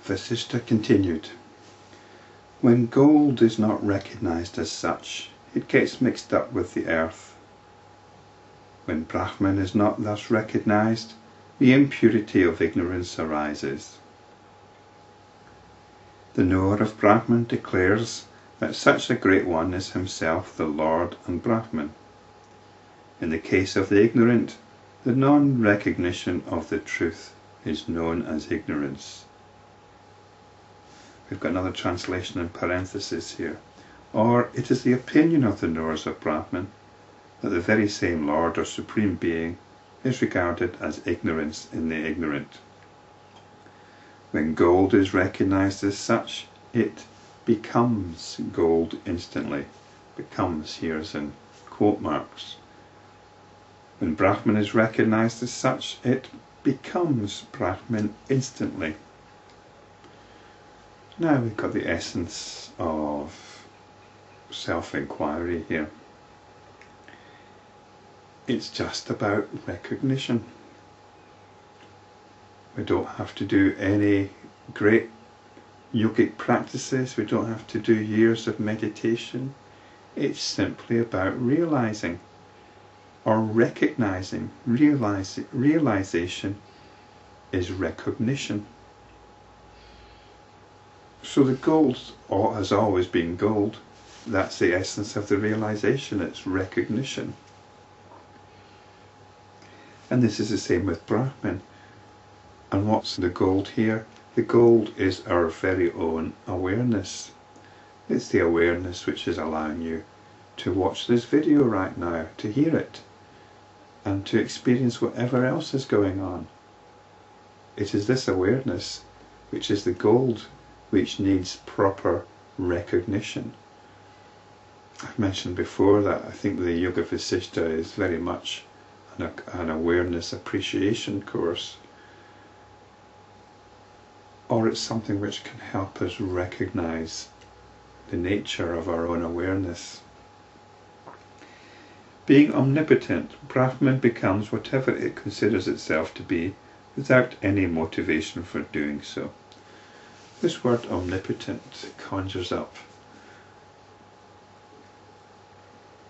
Vasishta continued. When gold is not recognized as such, it gets mixed up with the earth. When Brahman is not thus recognized, the impurity of ignorance arises. The knower of Brahman declares that such a great one is himself the Lord and Brahman. In the case of the ignorant, the non-recognition of the truth is known as ignorance. We've got another translation in parentheses here. Or it is the opinion of the knowers of Brahman that the very same Lord or Supreme Being is regarded as ignorance in the ignorant. When gold is recognized as such, it becomes gold instantly. Becomes here is in quote marks. When Brahman is recognized as such, it becomes Brahman instantly. Now we've got the essence of self-inquiry here. It's just about recognition. We don't have to do any great yogic practices. We don't have to do years of meditation. It's simply about realizing or recognizing. Realization is recognition. So the gold has always been gold. That's the essence of the realization. It's recognition. And this is the same with Brahman. And what's the gold here? The gold is our very own awareness. It's the awareness which is allowing you to watch this video right now, to hear it, and to experience whatever else is going on. It is this awareness which is the gold, which needs proper recognition. I've mentioned before that I think the Yoga Vashista is very much an awareness appreciation course, or it's something which can help us recognize the nature of our own awareness. Being omnipotent, Brahman becomes whatever it considers itself to be without any motivation for doing so. This word omnipotent conjures up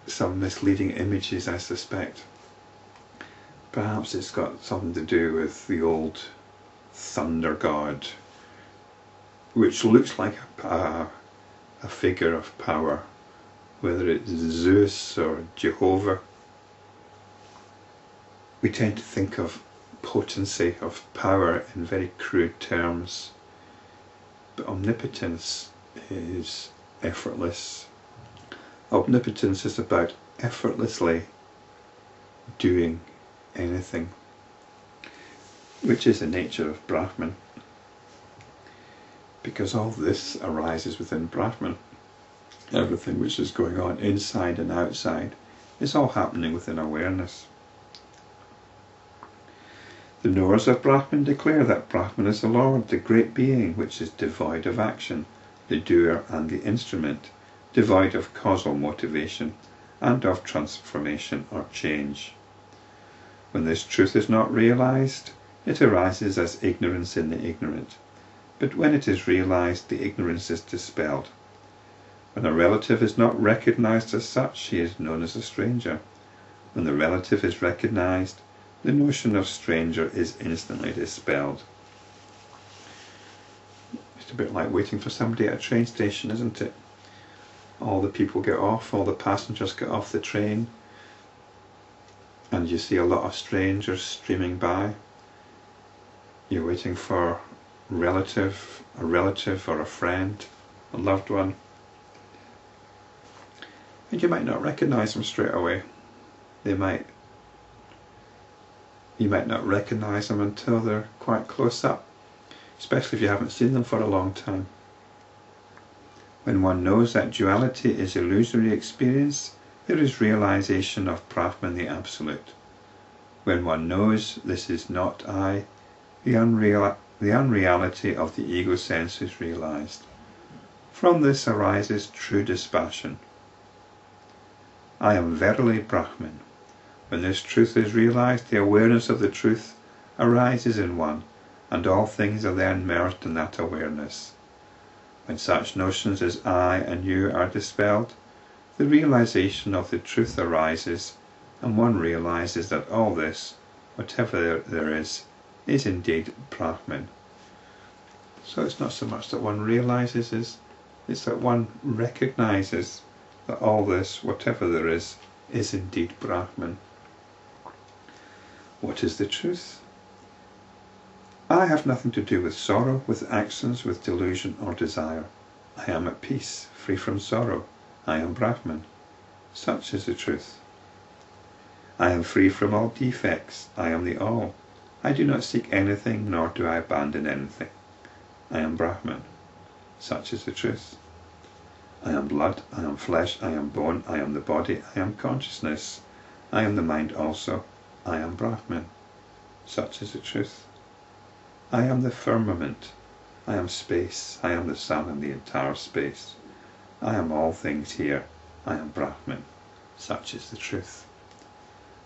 some misleading images, I suspect. Perhaps it's got something to do with the old thunder god, which looks like a figure of power, whether it's Zeus or Jehovah. We tend to think of potency, of power, in very crude terms. But omnipotence is effortless. Omnipotence is about effortlessly doing anything, which is the nature of Brahman. Because all this arises within Brahman. Everything which is going on inside and outside is all happening within awareness. The knowers of Brahman declare that Brahman is the Lord, the great being which is devoid of action, the doer and the instrument, devoid of causal motivation and of transformation or change. When this truth is not realized, it arises as ignorance in the ignorant. But when it is realized, the ignorance is dispelled. When a relative is not recognized as such, he is known as a stranger. When the relative is recognized, the notion of stranger is instantly dispelled. It's a bit like waiting for somebody at a train station, isn't it? All the people get off, all the passengers get off the train, and you see a lot of strangers streaming by. You're waiting for a relative or a friend, a loved one, and you might not recognize them straight away. You might not recognize them until they're quite close up, especially if you haven't seen them for a long time. When one knows that duality is illusory experience, there is realization of Brahman the Absolute. When one knows this is not I, the unreality of the ego sense is realized. From this arises true dispassion. I am verily Brahman. When this truth is realized, the awareness of the truth arises in one, and all things are then merged in that awareness. When such notions as I and you are dispelled, the realization of the truth arises, and one realizes that all this, whatever there is indeed Brahman. So it's not so much that one realizes, it's that one recognizes that all this, whatever there is indeed Brahman. What is the truth? I have nothing to do with sorrow, with actions, with delusion or desire. I am at peace, free from sorrow. I am Brahman. Such is the truth. I am free from all defects. I am the all. I do not seek anything, nor do I abandon anything. I am Brahman. Such is the truth. I am blood, I am flesh, I am bone, I am the body, I am consciousness. I am the mind also. I am Brahman. Such is the truth. I am the firmament. I am space. I am the sun and the entire space. I am all things here. I am Brahman. Such is the truth.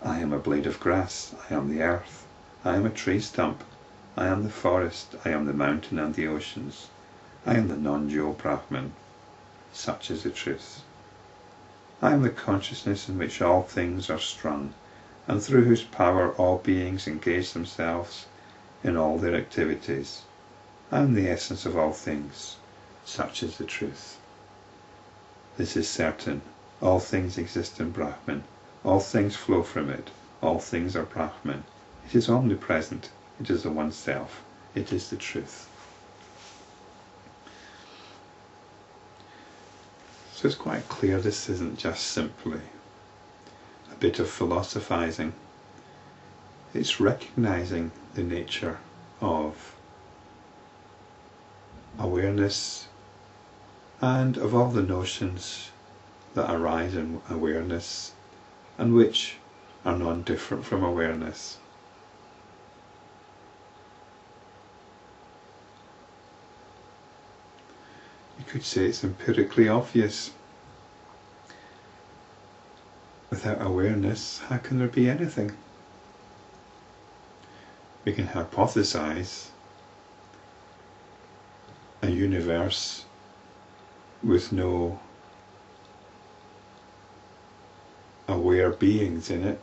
I am a blade of grass. I am the earth. I am a tree stump. I am the forest. I am the mountain and the oceans. I am the non-dual Brahman. Such is the truth. I am the consciousness in which all things are strung, and through whose power all beings engage themselves in all their activities. I am the essence of all things. Such is the truth. This is certain. All things exist in Brahman. All things flow from it. All things are Brahman. It is omnipresent. It is the One Self. It is the truth. So it's quite clear this isn't just simply a bit of philosophizing. It's recognizing the nature of awareness and of all the notions that arise in awareness and which are non-different from awareness. You could say it's empirically obvious. Without awareness, how can there be anything? We can hypothesize a universe with no aware beings in it.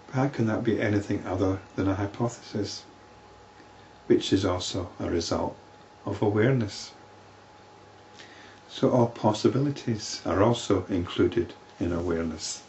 But how can that be anything other than a hypothesis, which is also a result of awareness? So all possibilities are also included in awareness.